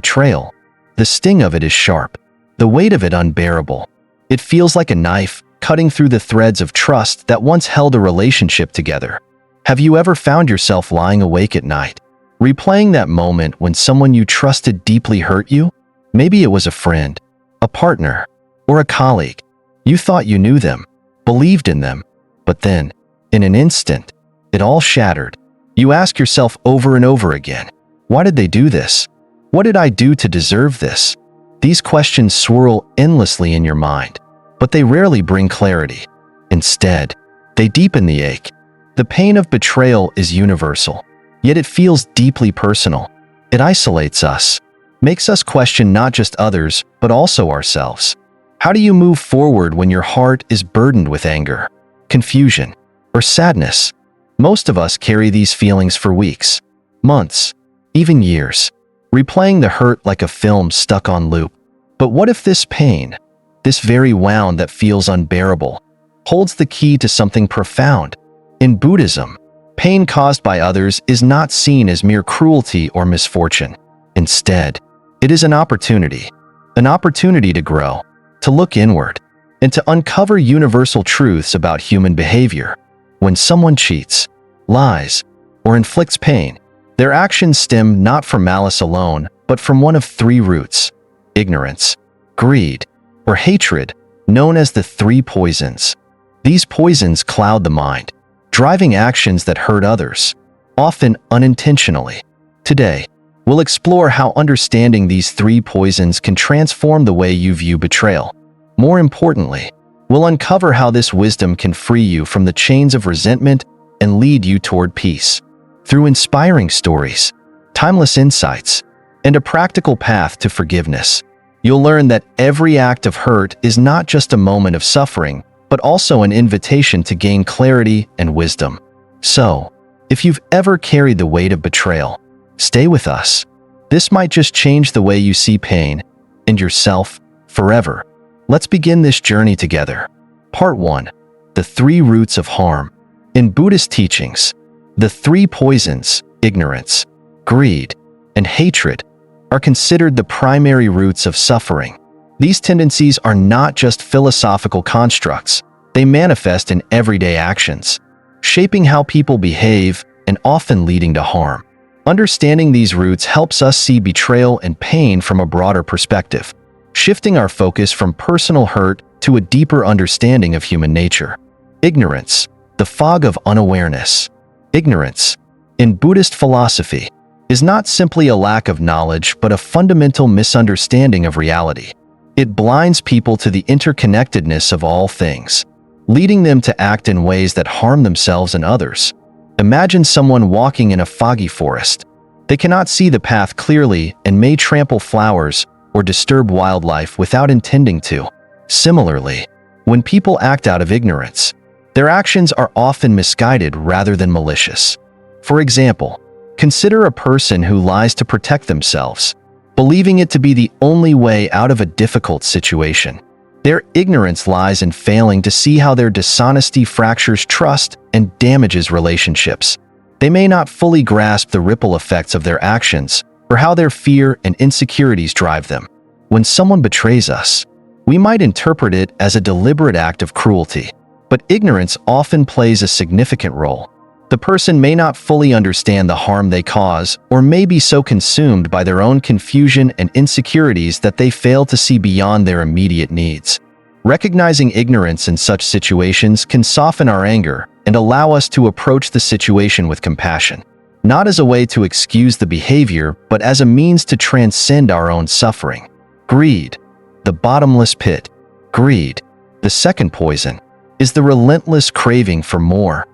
betrayal. The sting of it is sharp, the weight of it unbearable. It feels like a knife cutting through the threads of trust that once held a relationship together. Have you ever found yourself lying awake at night, replaying that moment when someone you trusted deeply hurt you? Maybe it was a friend, a partner, or a colleague. You thought you knew them, believed in them, but then, in an instant, it all shattered. You ask yourself over and over again, why did they do this? What did I do to deserve this? These questions swirl endlessly in your mind, but they rarely bring clarity. Instead, they deepen the ache. The pain of betrayal is universal, yet it feels deeply personal. It isolates us, makes us question not just others, but also ourselves. How do you move forward when your heart is burdened with anger, confusion, or sadness? Most of us carry these feelings for weeks, months, even years, replaying the hurt like a film stuck on loop. But what if this pain, this very wound that feels unbearable, holds the key to something profound? In Buddhism, pain caused by others is not seen as mere cruelty or misfortune. Instead, it is an opportunity to grow, to look inward, and to uncover universal truths about human behavior. When someone cheats, lies, or inflicts pain, their actions stem not from malice alone, but from one of three roots: ignorance, greed, or hatred, known as the three poisons. These poisons cloud the mind, driving actions that hurt others, often unintentionally. Today, we'll explore how understanding these three poisons can transform the way you view betrayal. More importantly, we'll uncover how this wisdom can free you from the chains of resentment and lead you toward peace. Through inspiring stories, timeless insights, and a practical path to forgiveness, you'll learn that every act of hurt is not just a moment of suffering, but also an invitation to gain clarity and wisdom. So, if you've ever carried the weight of betrayal, stay with us. This might just change the way you see pain and yourself forever. Let's begin this journey together. Part 1. The three roots of harm. In Buddhist teachings, the three poisons, ignorance, greed, and hatred, are considered the primary roots of suffering. These tendencies are not just philosophical constructs. They manifest in everyday actions, shaping how people behave and often leading to harm. Understanding these roots helps us see betrayal and pain from a broader perspective, shifting our focus from personal hurt to a deeper understanding of human nature. Ignorance, the fog of unawareness. Ignorance, in Buddhist philosophy, is not simply a lack of knowledge but a fundamental misunderstanding of reality. It blinds people to the interconnectedness of all things, leading them to act in ways that harm themselves and others. Imagine someone walking in a foggy forest. They cannot see the path clearly and may trample flowers or disturb wildlife without intending to. Similarly, when people act out of ignorance, their actions are often misguided rather than malicious. For example, consider a person who lies to protect themselves, believing it to be the only way out of a difficult situation. Their ignorance lies in failing to see how their dishonesty fractures trust and damages relationships. They may not fully grasp the ripple effects of their actions or how their fear and insecurities drive them. When someone betrays us, we might interpret it as a deliberate act of cruelty, but ignorance often plays a significant role. The person may not fully understand the harm they cause or may be so consumed by their own confusion and insecurities that they fail to see beyond their immediate needs. Recognizing ignorance in such situations can soften our anger and allow us to approach the situation with compassion, not as a way to excuse the behavior, but as a means to transcend our own suffering. Greed, the bottomless pit. Greed, the second poison, is the relentless craving for more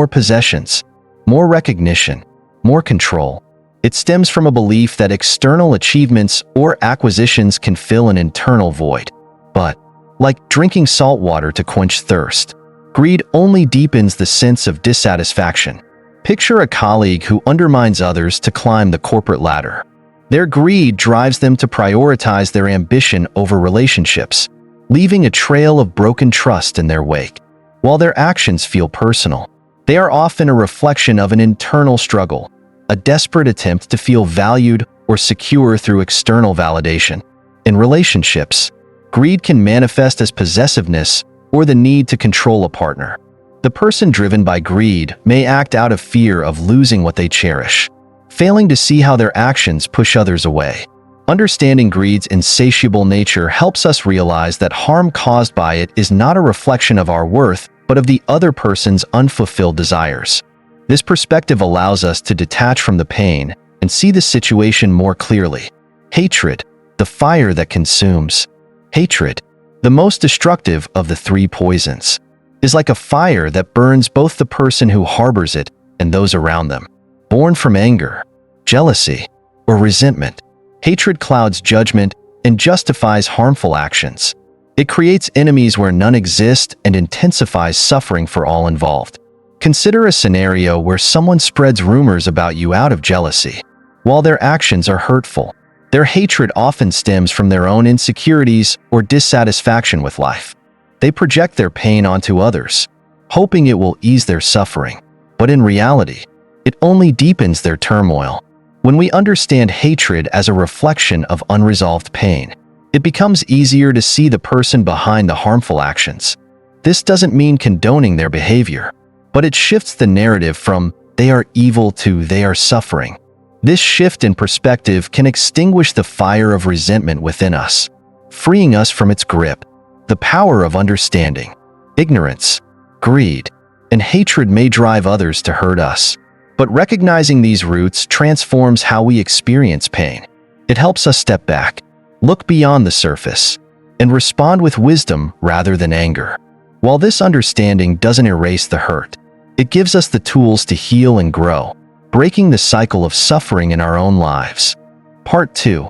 possessions, more recognition, more control. It stems from a belief that external achievements or acquisitions can fill an internal void. But, like drinking salt water to quench thirst, greed only deepens the sense of dissatisfaction. Picture a colleague who undermines others to climb the corporate ladder. Their greed drives them to prioritize their ambition over relationships, leaving a trail of broken trust in their wake. While their actions feel personal, they are often a reflection of an internal struggle, a desperate attempt to feel valued or secure through external validation. In relationships, greed can manifest as possessiveness or the need to control a partner. The person driven by greed may act out of fear of losing what they cherish, failing to see how their actions push others away. Understanding greed's insatiable nature helps us realize that harm caused by it is not a reflection of our worth, but of the other person's unfulfilled desires. This perspective allows us to detach from the pain and see the situation more clearly. Hatred, the fire that consumes. Hatred, the most destructive of the three poisons, is like a fire that burns both the person who harbors it and those around them. Born from anger, jealousy, or resentment, hatred clouds judgment and justifies harmful actions. It creates enemies where none exist and intensifies suffering for all involved. Consider a scenario where someone spreads rumors about you out of jealousy. While their actions are hurtful, their hatred often stems from their own insecurities or dissatisfaction with life. They project their pain onto others, hoping it will ease their suffering. But in reality, it only deepens their turmoil. When we understand hatred as a reflection of unresolved pain, it becomes easier to see the person behind the harmful actions. This doesn't mean condoning their behavior, but it shifts the narrative from "they are evil" to "they are suffering." This shift in perspective can extinguish the fire of resentment within us, freeing us from its grip. The power of understanding, ignorance, greed, and hatred may drive others to hurt us, but recognizing these roots transforms how we experience pain. It helps us step back, look beyond the surface, and respond with wisdom rather than anger. While this understanding doesn't erase the hurt, it gives us the tools to heal and grow, breaking the cycle of suffering in our own lives. Part 2.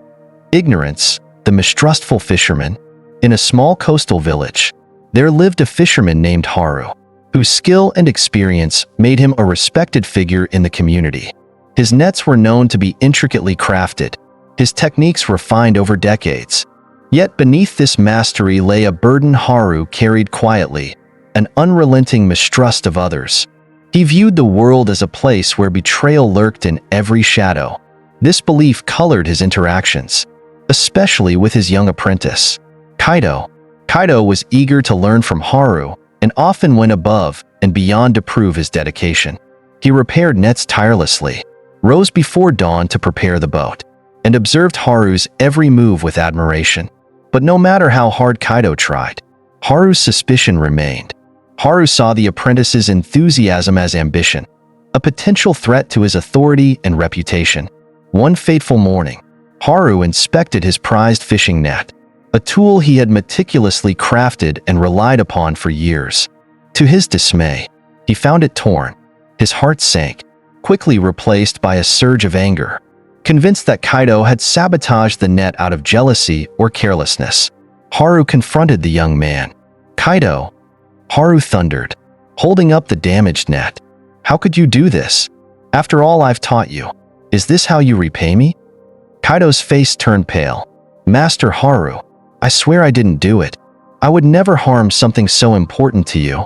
Ignorance, the mistrustful fisherman. In a small coastal village, there lived a fisherman named Haru, whose skill and experience made him a respected figure in the community. His nets were known to be intricately crafted, his techniques refined over decades. Yet beneath this mastery lay a burden Haru carried quietly, an unrelenting mistrust of others. He viewed the world as a place where betrayal lurked in every shadow. This belief colored his interactions, especially with his young apprentice, Kaido. Kaido was eager to learn from Haru and often went above and beyond to prove his dedication. He repaired nets tirelessly, rose before dawn to prepare the boat, and observed Haru's every move with admiration. But no matter how hard Kaido tried, Haru's suspicion remained. Haru saw the apprentice's enthusiasm as ambition, a potential threat to his authority and reputation. One fateful morning, Haru inspected his prized fishing net, a tool he had meticulously crafted and relied upon for years. To his dismay, he found it torn. His heart sank, quickly replaced by a surge of anger. Convinced that Kaido had sabotaged the net out of jealousy or carelessness, Haru confronted the young man. "Kaido," Haru thundered, holding up the damaged net. "How could you do this? After all I've taught you, is this how you repay me?" Kaido's face turned pale. "Master Haru, I swear I didn't do it. I would never harm something so important to you."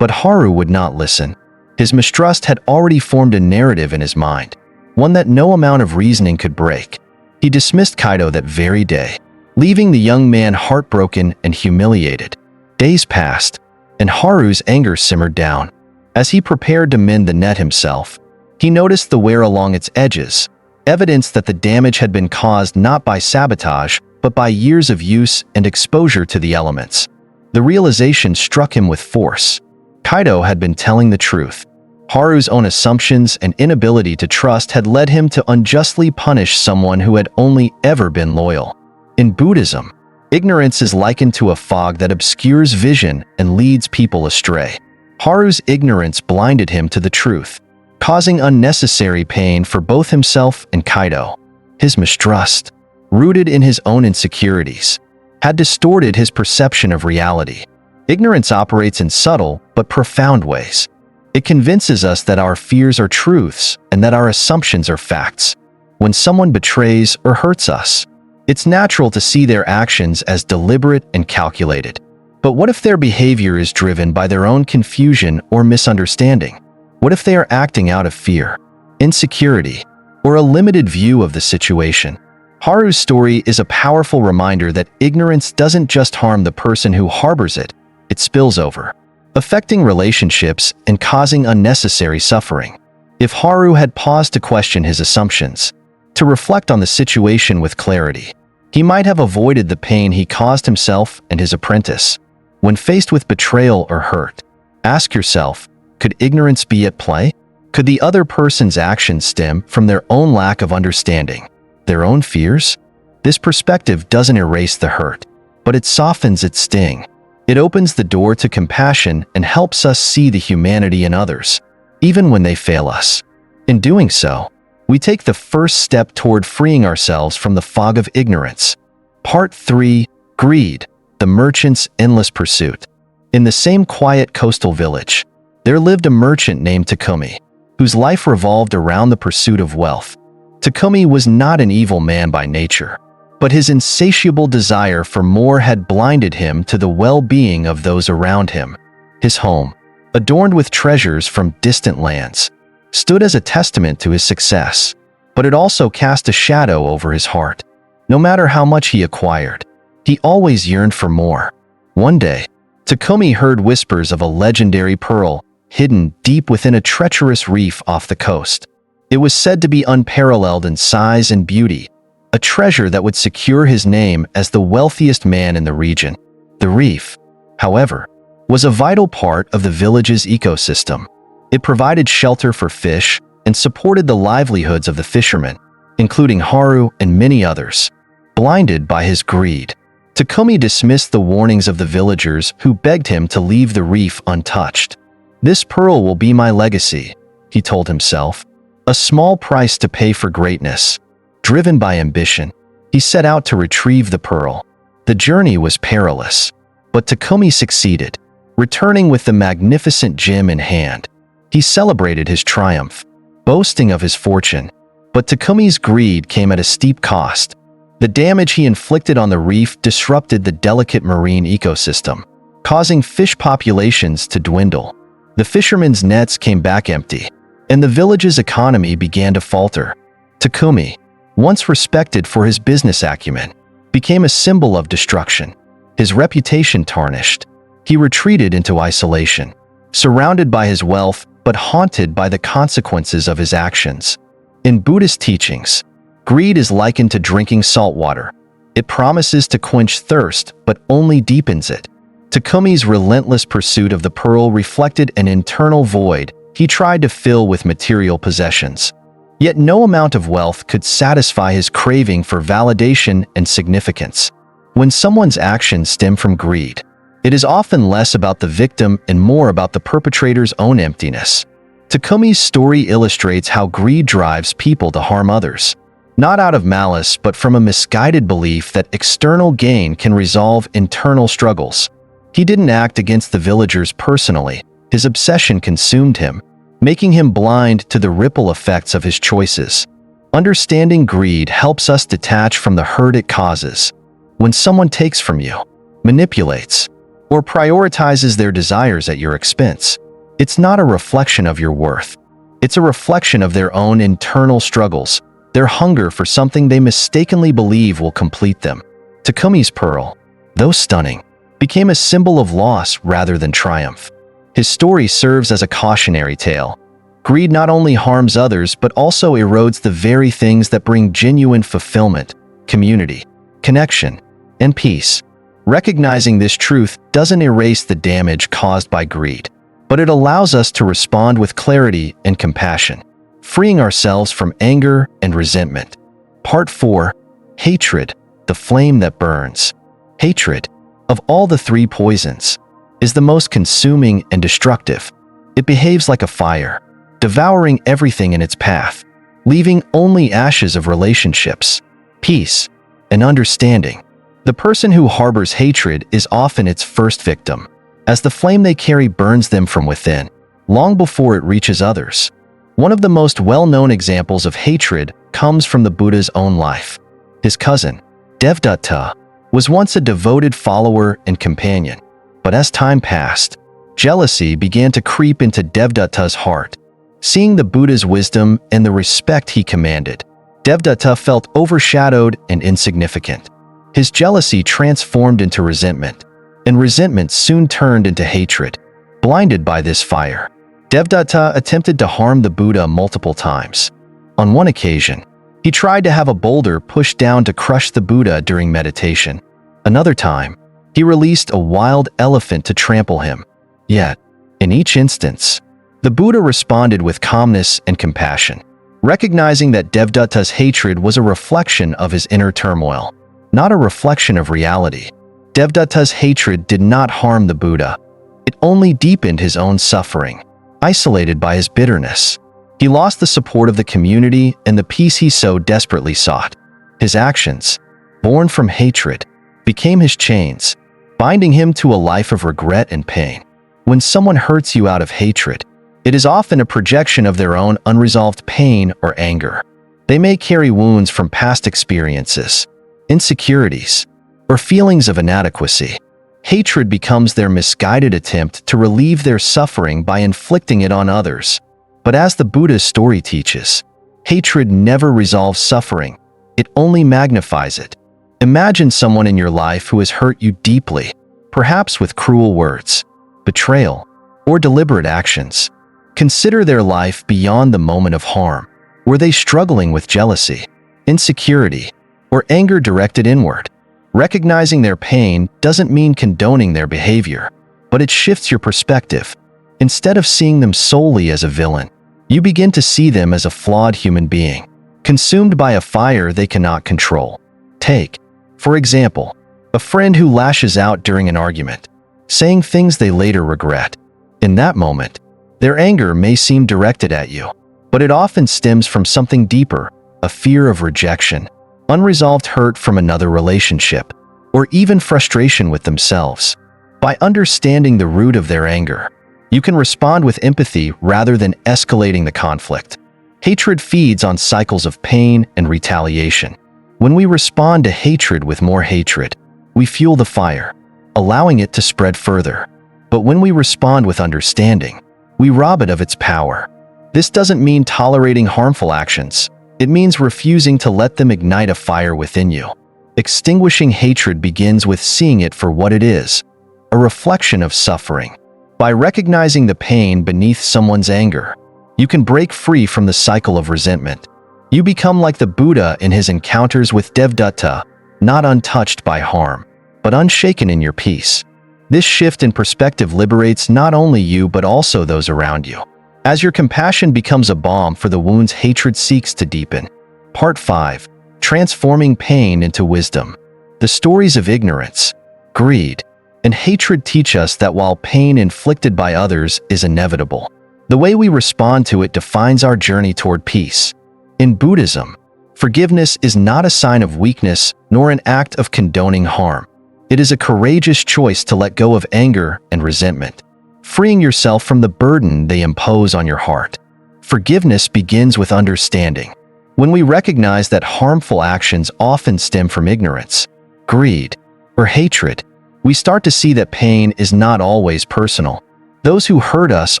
But Haru would not listen. His mistrust had already formed a narrative in his mind, one that no amount of reasoning could break. He dismissed Kaido that very day, leaving the young man heartbroken and humiliated. Days passed, and Haru's anger simmered down. As he prepared to mend the net himself, he noticed the wear along its edges, evidence that the damage had been caused not by sabotage, but by years of use and exposure to the elements. The realization struck him with force. Kaido had been telling the truth. Haru's own assumptions and inability to trust had led him to unjustly punish someone who had only ever been loyal. In Buddhism, ignorance is likened to a fog that obscures vision and leads people astray. Haru's ignorance blinded him to the truth, causing unnecessary pain for both himself and Kaido. His mistrust, rooted in his own insecurities, had distorted his perception of reality. Ignorance operates in subtle but profound ways. It convinces us that our fears are truths and that our assumptions are facts. When someone betrays or hurts us, it's natural to see their actions as deliberate and calculated. But what if their behavior is driven by their own confusion or misunderstanding? What if they are acting out of fear, insecurity, or a limited view of the situation. Haru's story is a powerful reminder that ignorance doesn't just harm the person who harbors it, it spills over, affecting relationships and causing unnecessary suffering. If Haru had paused to question his assumptions, to reflect on the situation with clarity, he might have avoided the pain he caused himself and his apprentice. When faced with betrayal or hurt, ask yourself, could ignorance be at play? Could the other person's actions stem from their own lack of understanding, their own fears? This perspective doesn't erase the hurt, but it softens its sting. It opens the door to compassion and helps us see the humanity in others, even when they fail us. In doing so, we take the first step toward freeing ourselves from the fog of ignorance. Part 3. Greed, the merchant's endless pursuit. In the same quiet coastal village, there lived a merchant named Takumi, whose life revolved around the pursuit of wealth. Takumi was not an evil man by nature, but his insatiable desire for more had blinded him to the well-being of those around him. His home, adorned with treasures from distant lands, stood as a testament to his success, but it also cast a shadow over his heart. No matter how much he acquired, he always yearned for more. One day, Takumi heard whispers of a legendary pearl hidden deep within a treacherous reef off the coast. It was said to be unparalleled in size and beauty, a treasure that would secure his name as the wealthiest man in the region. The reef, however, was a vital part of the village's ecosystem. It provided shelter for fish and supported the livelihoods of the fishermen, including Haru and many others. Blinded by his greed, Takumi dismissed the warnings of the villagers who begged him to leave the reef untouched. "This pearl will be my legacy," he told himself, a small price to pay for greatness. Driven by ambition, he set out to retrieve the pearl. The journey was perilous, but Takumi succeeded, returning with the magnificent gem in hand. He celebrated his triumph, boasting of his fortune. But Takumi's greed came at a steep cost. The damage he inflicted on the reef disrupted the delicate marine ecosystem, causing fish populations to dwindle. The fishermen's nets came back empty, and the village's economy began to falter. Takumi, once respected for his business acumen, became a symbol of destruction. His reputation tarnished. He retreated into isolation, surrounded by his wealth but haunted by the consequences of his actions. In Buddhist teachings, greed is likened to drinking salt water. It promises to quench thirst but only deepens it. Takumi's relentless pursuit of the pearl reflected an internal void he tried to fill with material possessions. Yet no amount of wealth could satisfy his craving for validation and significance. When someone's actions stem from greed, it is often less about the victim and more about the perpetrator's own emptiness. Takumi's story illustrates how greed drives people to harm others, not out of malice but from a misguided belief that external gain can resolve internal struggles. He didn't act against the villagers personally. His obsession consumed him, making him blind to the ripple effects of his choices. Understanding greed helps us detach from the hurt it causes. When someone takes from you, manipulates, or prioritizes their desires at your expense, it's not a reflection of your worth. It's a reflection of their own internal struggles, their hunger for something they mistakenly believe will complete them. Takumi's pearl, though stunning, became a symbol of loss rather than triumph. His story serves as a cautionary tale. Greed not only harms others but also erodes the very things that bring genuine fulfillment, community, connection, and peace. Recognizing this truth doesn't erase the damage caused by greed, but it allows us to respond with clarity and compassion, freeing ourselves from anger and resentment. Part 4. Hatred, the flame that burns. Hatred, of all the three poisons, is the most consuming and destructive. It behaves like a fire, devouring everything in its path, leaving only ashes of relationships, peace, and understanding. The person who harbors hatred is often its first victim, as the flame they carry burns them from within, long before it reaches others. One of the most well-known examples of hatred comes from the Buddha's own life. His cousin, Devdatta, was once a devoted follower and companion, but as time passed, jealousy began to creep into Devdatta's heart. Seeing the Buddha's wisdom and the respect he commanded, Devdatta felt overshadowed and insignificant. His jealousy transformed into resentment, and resentment soon turned into hatred. Blinded by this fire, Devdatta attempted to harm the Buddha multiple times. On one occasion, he tried to have a boulder pushed down to crush the Buddha during meditation. Another time, he released a wild elephant to trample him. Yet, in each instance, the Buddha responded with calmness and compassion, recognizing that Devdatta's hatred was a reflection of his inner turmoil, not a reflection of reality. Devdatta's hatred did not harm the Buddha. It only deepened his own suffering. Isolated by his bitterness, he lost the support of the community and the peace he so desperately sought. His actions, born from hatred, became his chains, binding him to a life of regret and pain. When someone hurts you out of hatred, it is often a projection of their own unresolved pain or anger. They may carry wounds from past experiences, insecurities, or feelings of inadequacy. Hatred becomes their misguided attempt to relieve their suffering by inflicting it on others. But as the Buddha's story teaches, hatred never resolves suffering, it only magnifies it. Imagine someone in your life who has hurt you deeply, perhaps with cruel words, betrayal, or deliberate actions. Consider their life beyond the moment of harm. Were they struggling with jealousy, insecurity, or anger directed inward? Recognizing their pain doesn't mean condoning their behavior, but it shifts your perspective. Instead of seeing them solely as a villain, you begin to see them as a flawed human being, consumed by a fire they cannot control. Take, for example, a friend who lashes out during an argument, saying things they later regret. In that moment, their anger may seem directed at you, but it often stems from something deeper, a fear of rejection, unresolved hurt from another relationship, or even frustration with themselves. By understanding the root of their anger, you can respond with empathy rather than escalating the conflict. Hatred feeds on cycles of pain and retaliation. When we respond to hatred with more hatred, we fuel the fire, allowing it to spread further. But when we respond with understanding, we rob it of its power. This doesn't mean tolerating harmful actions. It means refusing to let them ignite a fire within you. Extinguishing hatred begins with seeing it for what it is, a reflection of suffering. By recognizing the pain beneath someone's anger, you can break free from the cycle of resentment. You become like the Buddha in his encounters with Devdatta, not untouched by harm, but unshaken in your peace. This shift in perspective liberates not only you but also those around you, as your compassion becomes a balm for the wounds hatred seeks to deepen. Part 5. Transforming pain into wisdom. The stories of ignorance, greed, and hatred teach us that while pain inflicted by others is inevitable, the way we respond to it defines our journey toward peace. In Buddhism, forgiveness is not a sign of weakness nor an act of condoning harm. It is a courageous choice to let go of anger and resentment, freeing yourself from the burden they impose on your heart. Forgiveness begins with understanding. When we recognize that harmful actions often stem from ignorance, greed, or hatred, we start to see that pain is not always personal. Those who hurt us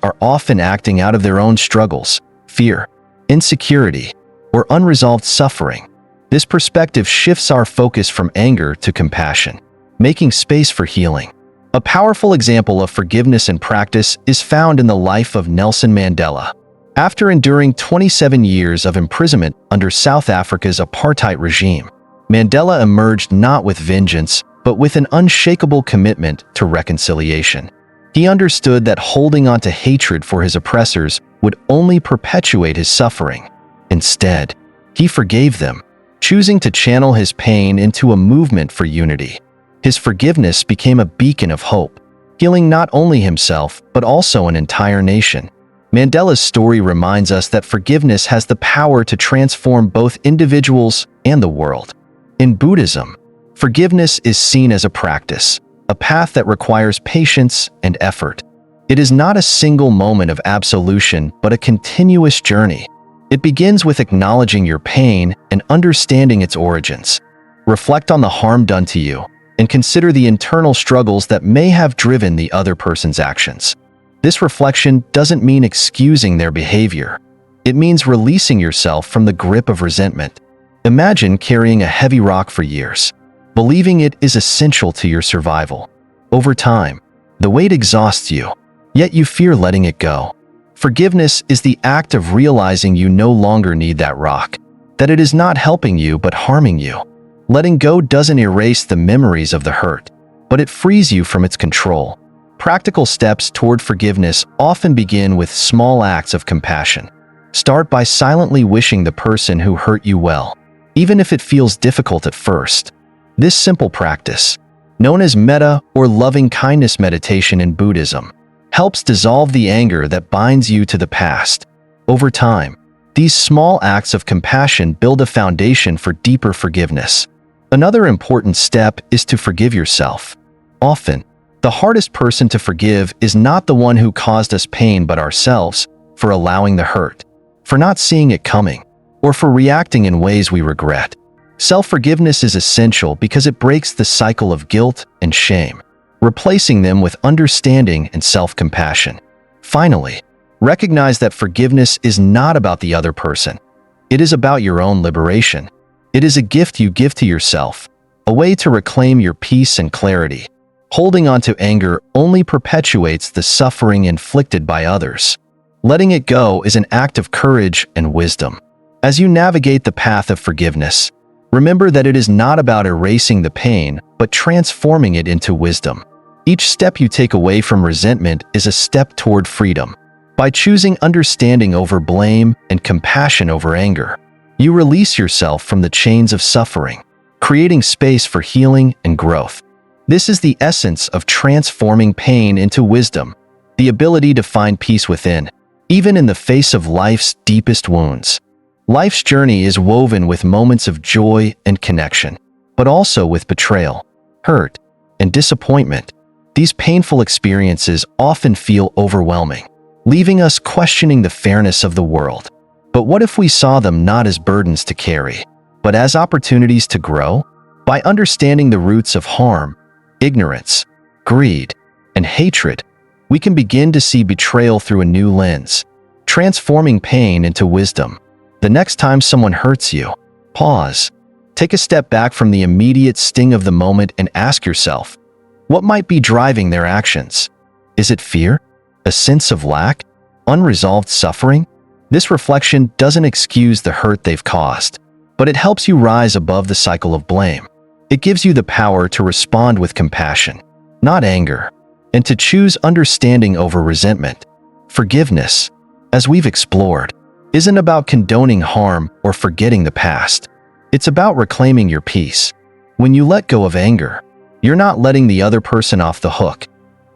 are often acting out of their own struggles, fear, insecurity, or unresolved suffering. This perspective shifts our focus from anger to compassion, making space for healing. A powerful example of forgiveness in practice is found in the life of Nelson Mandela. After enduring 27 years of imprisonment under South Africa's apartheid regime, Mandela emerged not with vengeance, but with an unshakable commitment to reconciliation. He understood that holding on to hatred for his oppressors would only perpetuate his suffering. Instead, he forgave them, choosing to channel his pain into a movement for unity. His forgiveness became a beacon of hope, healing not only himself but also an entire nation. Mandela's story reminds us that forgiveness has the power to transform both individuals and the world. In Buddhism, forgiveness is seen as a practice, a path that requires patience and effort. It is not a single moment of absolution but a continuous journey. It begins with acknowledging your pain and understanding its origins. Reflect on the harm done to you, and consider the internal struggles that may have driven the other person's actions. This reflection doesn't mean excusing their behavior. It means releasing yourself from the grip of resentment. Imagine carrying a heavy rock for years, believing it is essential to your survival. Over time, the weight exhausts you, yet you fear letting it go. Forgiveness is the act of realizing you no longer need that rock, that it is not helping you but harming you. Letting go doesn't erase the memories of the hurt, but it frees you from its control. Practical steps toward forgiveness often begin with small acts of compassion. Start by silently wishing the person who hurt you well, even if it feels difficult at first. This simple practice, known as metta or loving kindness meditation in Buddhism, helps dissolve the anger that binds you to the past. Over time, these small acts of compassion build a foundation for deeper forgiveness. Another important step is to forgive yourself. Often, the hardest person to forgive is not the one who caused us pain but ourselves, for allowing the hurt, for not seeing it coming, or for reacting in ways we regret. Self-forgiveness is essential because it breaks the cycle of guilt and shame, replacing them with understanding and self-compassion. Finally, recognize that forgiveness is not about the other person. It is about your own liberation. It is a gift you give to yourself, a way to reclaim your peace and clarity. Holding on to anger only perpetuates the suffering inflicted by others. Letting it go is an act of courage and wisdom. As you navigate the path of forgiveness, remember that it is not about erasing the pain, but transforming it into wisdom. Each step you take away from resentment is a step toward freedom. By choosing understanding over blame and compassion over anger, you release yourself from the chains of suffering, creating space for healing and growth. This is the essence of transforming pain into wisdom, the ability to find peace within, even in the face of life's deepest wounds. Life's journey is woven with moments of joy and connection, but also with betrayal, hurt, and disappointment. These painful experiences often feel overwhelming, leaving us questioning the fairness of the world. But what if we saw them not as burdens to carry, but as opportunities to grow? By understanding the roots of harm, ignorance, greed, and hatred, we can begin to see betrayal through a new lens, transforming pain into wisdom. The next time someone hurts you, pause. Take a step back from the immediate sting of the moment and ask yourself, what might be driving their actions? Is it fear? A sense of lack? Unresolved suffering? This reflection doesn't excuse the hurt they've caused, but it helps you rise above the cycle of blame. It gives you the power to respond with compassion, not anger, and to choose understanding over resentment. Forgiveness, as we've explored, isn't about condoning harm or forgetting the past. It's about reclaiming your peace. When you let go of anger, you're not letting the other person off the hook.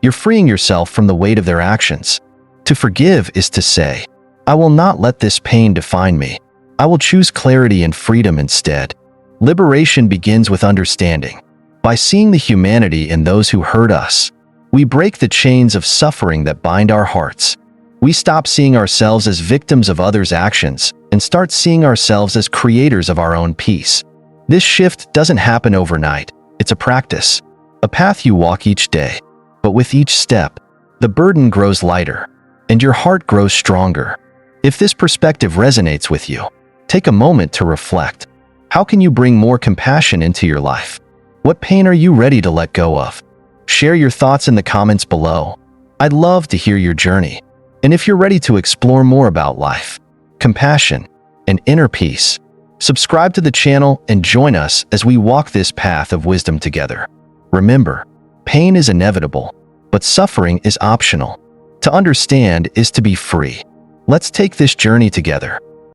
You're freeing yourself from the weight of their actions. To forgive is to say, I will not let this pain define me. I will choose clarity and freedom instead. Liberation begins with understanding. By seeing the humanity in those who hurt us, we break the chains of suffering that bind our hearts. We stop seeing ourselves as victims of others' actions and start seeing ourselves as creators of our own peace. This shift doesn't happen overnight. It's a practice, a path you walk each day. But with each step, the burden grows lighter and your heart grows stronger. If this perspective resonates with you, take a moment to reflect. How can you bring more compassion into your life? What pain are you ready to let go of? Share your thoughts in the comments below. I'd love to hear your journey. And if you're ready to explore more about life, compassion, and inner peace, subscribe to the channel and join us as we walk this path of wisdom together. Remember, pain is inevitable, but suffering is optional. To understand is to be free. Let's take this journey together.